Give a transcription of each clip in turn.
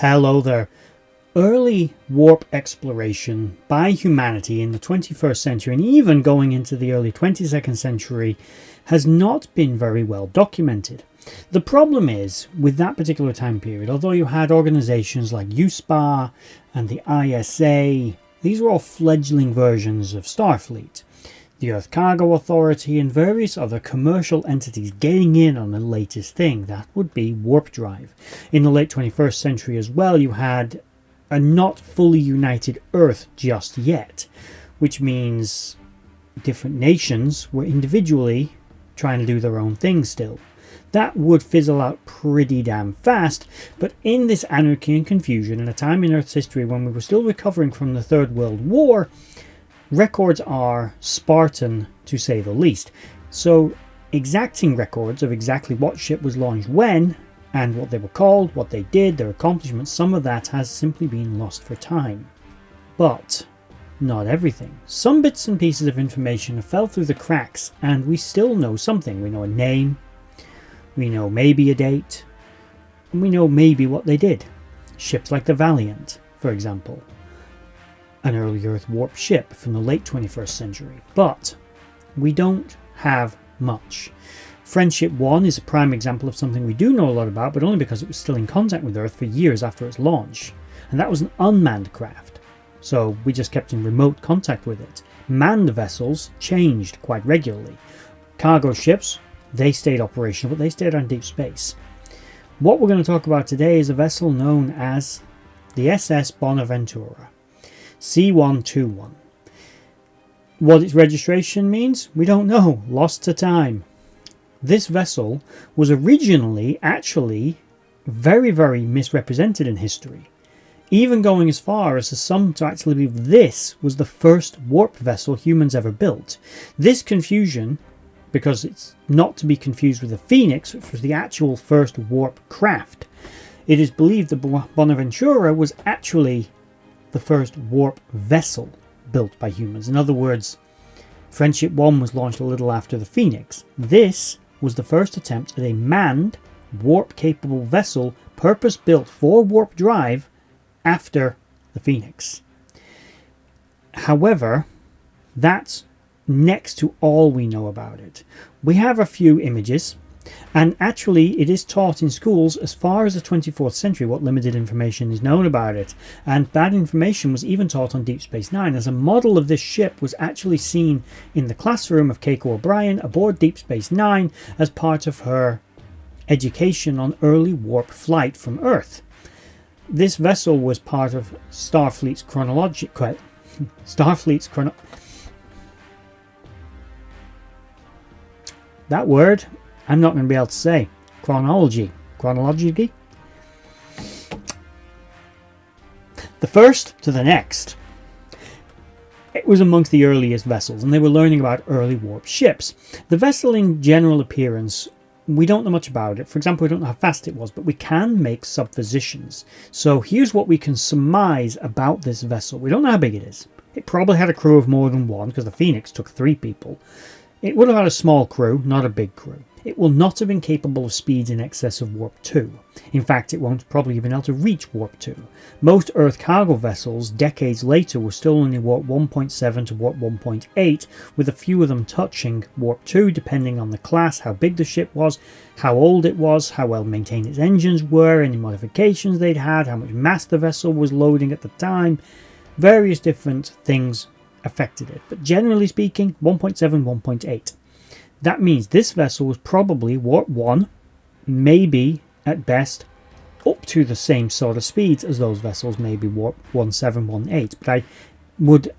Hello there. Early warp exploration by humanity in the 21st century and even going into the early 22nd century has not been very well documented. The problem is, with that particular time period, although you had organizations like USPA and the ISA, these were all fledgling versions of Starfleet. The Earth Cargo Authority and various other commercial entities getting in on the latest thing, that would be warp drive. In the late 21st century as well, you had a not fully united Earth just yet, which means different nations were individually trying to do their own thing still. That would fizzle out pretty damn fast, but in this anarchy and confusion, in a time in Earth's history when we were still recovering from the Third World War, records are Spartan to say the least. So exacting records of exactly what ship was launched when, and what they were called, what they did, their accomplishments, some of that has simply been lost for time. But not everything. Some bits and pieces of information have fell through the cracks, and we still know something. We know a name, we know maybe a date, and we know maybe what they did. Ships like the Valiant, for example. An early Earth warp ship from the late 21st century. But we don't have much. Friendship 1 is a prime example of something we do know a lot about, but only because it was still in contact with Earth for years after its launch. And that was an unmanned craft, so we just kept in remote contact with it. Manned vessels changed quite regularly. Cargo ships, they stayed operational, but they stayed on deep space. What we're going to talk about today is a vessel known as the SS Bonaventure. C121. What its registration means, we don't know. Lost to time. This vessel was originally actually very misrepresented in history, even going as far as some to actually believe this was the first warp vessel humans ever built. This confusion, because it's not to be confused with the Phoenix, which was the actual first warp craft, it is believed the Bonaventura was actually the first warp vessel built by humans. In other words, Friendship 1 was launched a little after the Phoenix. This was the first attempt at a manned, warp-capable vessel purpose-built for warp drive after the Phoenix. However, that's next to all we know about it. We have a few images, and actually it is taught in schools as far as the 24th century what limited information is known about it, and that information was even taught on Deep Space Nine, as a model of this ship was actually seen in the classroom of Keiko O'Brien aboard Deep Space Nine as part of her education on early warp flight from Earth. This vessel was part of Starfleet's that word I'm not going to be able to say. Chronology. The first to the next. It was amongst the earliest vessels, and they were learning about early warp ships. The vessel in general appearance, we don't know much about it. For example, we don't know how fast it was, but we can make suppositions. So here's what we can surmise about this vessel. We don't know how big it is. It probably had a crew of more than one, because the Phoenix took 3 people. It would have had a small crew, not a big crew. It will not have been capable of speeds in excess of Warp 2. In fact, it won't probably have been able to reach Warp 2. Most Earth cargo vessels, decades later, were still only Warp 1.7 to Warp 1.8, with a few of them touching Warp 2, depending on the class, how big the ship was, how old it was, how well maintained its engines were, any modifications they'd had, how much mass the vessel was loading at the time. Various different things affected it, but generally speaking, 1.7, 1.8. That means this vessel was probably Warp 1, maybe at best up to the same sort of speeds as those vessels, maybe Warp 17, 18, but I would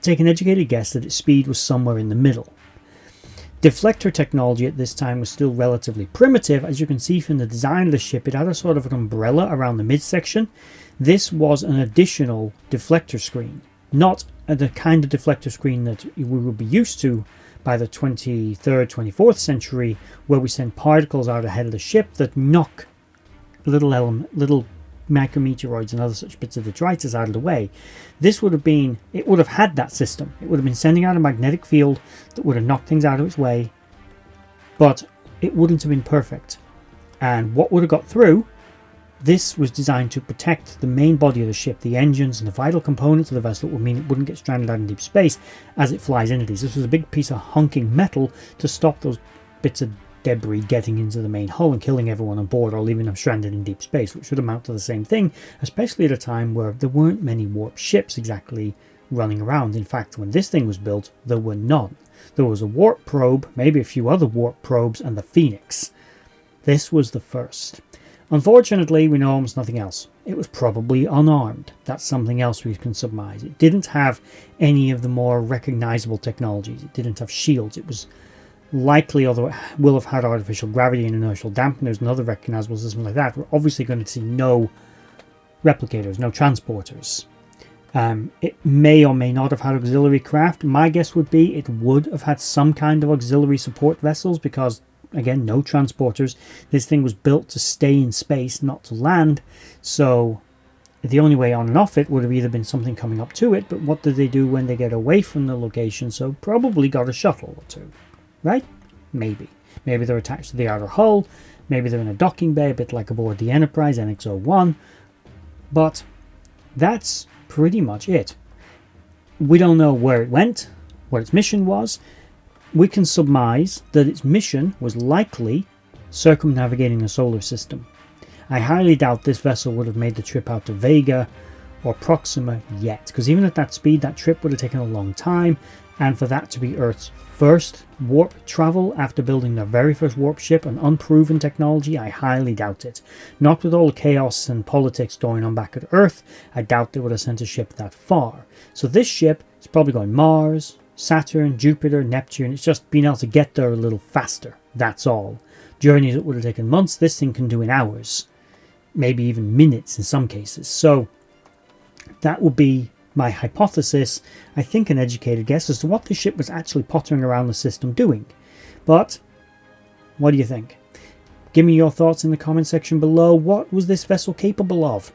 take an educated guess that its speed was somewhere in the middle. Deflector technology at this time was still relatively primitive. As you can see from the design of the ship, it had a sort of an umbrella around the midsection. This was an additional deflector screen, not the kind of deflector screen that we would be used to by the 23rd, 24th century, where we send particles out ahead of the ship that knock little micrometeoroids and other such bits of detritus out of the way. This would have been, it would have had that system. It would have been sending out a magnetic field that would have knocked things out of its way, but it wouldn't have been perfect. And what would have got through This was designed to protect the main body of the ship, the engines and the vital components of the vessel that would mean it wouldn't get stranded out in deep space as it flies into these. This was a big piece of honking metal to stop those bits of debris getting into the main hull and killing everyone on board or leaving them stranded in deep space, which would amount to the same thing, especially at a time where there weren't many warp ships exactly running around. In fact, when this thing was built, there were none. There was a warp probe, maybe a few other warp probes, and the Phoenix. This was the first. Unfortunately, we know almost nothing else. It was probably unarmed. That's something else we can surmise. It didn't have any of the more recognizable technologies. It didn't have shields. It was likely, although it will have had artificial gravity and inertial dampeners and other recognizable systems like that, we're obviously going to see no replicators, no transporters. It may or may not have had auxiliary craft. My guess would be it would have had some kind of auxiliary support vessels because, again, no transporters. This thing was built to stay in space, not to land. So the only way on and off it would have either been something coming up to it, but what do they do when they get away from the location? So probably got a shuttle or two, right? Maybe. Maybe they're attached to the outer hull. Maybe they're in a docking bay, a bit like aboard the Enterprise NX-01. But that's pretty much it. We don't know where it went, what its mission was. We can surmise that its mission was likely circumnavigating the solar system. I highly doubt this vessel would have made the trip out to Vega or Proxima yet, because even at that speed, that trip would have taken a long time, and for that to be Earth's first warp travel after building their very first warp ship, an unproven technology, I highly doubt it. Not with all the chaos and politics going on back at Earth, I doubt they would have sent a ship that far. So this ship is probably going Mars, Saturn, Jupiter, Neptune. It's just being able to get there a little faster, that's all. Journeys that would have taken months, this thing can do in hours, maybe even minutes in some cases. So that would be my hypothesis, I think an educated guess as to what this ship was actually pottering around the system doing. But what do you think? Give me your thoughts in the comment section below. What was this vessel capable of?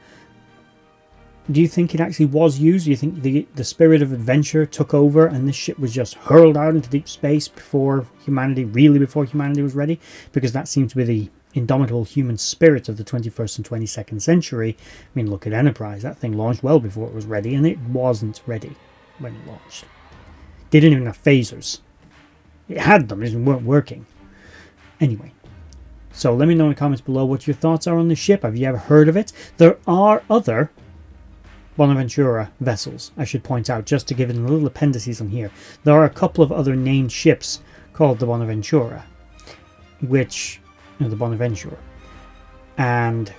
Do you think it actually was used? Do you think the spirit of adventure took over and this ship was just hurled out into deep space before humanity was ready? Because that seemed to be the indomitable human spirit of the 21st and 22nd century. I mean, look at Enterprise. That thing launched well before it was ready, and it wasn't ready when it launched. Didn't even have phasers. It had them, they just weren't working. Anyway, so let me know in the comments below what your thoughts are on the ship. Have you ever heard of it? There are other Bonaventure vessels, I should point out, just to give it a little appendices on here. There are a couple of other named ships called the Bonaventure, which the Bonaventure, and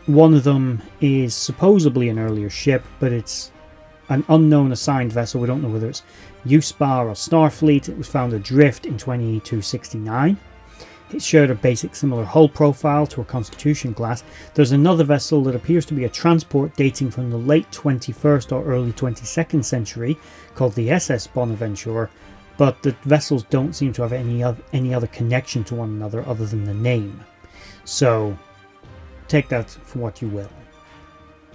one of them is supposedly an earlier ship, but it's an unknown assigned vessel. We don't know whether it's USPA or Starfleet. It was found adrift in 2269. It shared a basic similar hull profile to a Constitution class. There's another vessel that appears to be a transport dating from the late 21st or early 22nd century called the SS Bonaventure, but the vessels don't seem to have any other connection to one another other than the name. So take that for what you will.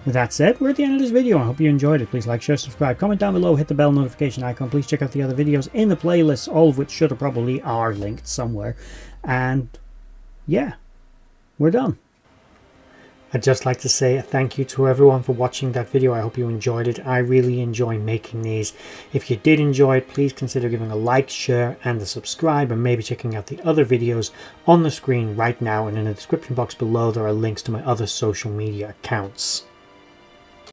With that said, we're at the end of this video. I hope you enjoyed it. Please like, share, subscribe, comment down below, hit the bell notification icon. Please check out the other videos in the playlist, all of which should or probably are linked somewhere. And yeah, we're done. I'd just like to say a thank you to everyone for watching that video. I hope you enjoyed it. I really enjoy making these. If you did enjoy it, please consider giving a like, share, and a subscribe, and maybe checking out the other videos on the screen right now. And in the description box below, there are links to my other social media accounts.